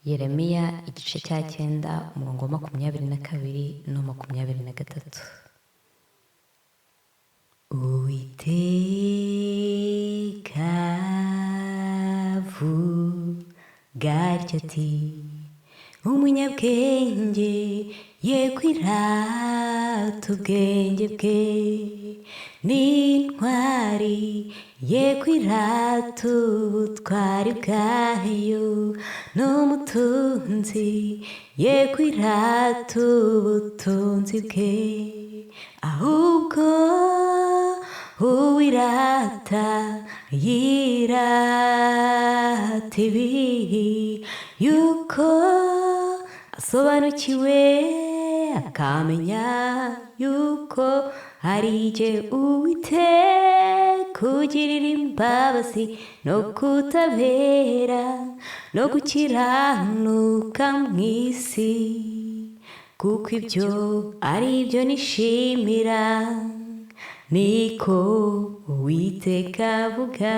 Yeremiya igice cya 9 umurongo wa 22 no 23. Uwiteka avuga atya ati, umunyabwenge ye kwīrāta ubwenge bwe, n'intwari ye kwīrāta ubutwari bwayo, n'umutunzi ye kwīrāta ubutunzi bwe, ahubwo uwīrāta yīrāte ibi, yuko asobanukiwe akamenya yuko hari igihe Uwiteka ugirira imbabazi no kutabera no gukiranuka mu isi, kuko ibyo ari byo nishimira, niko Uwiteka avuga.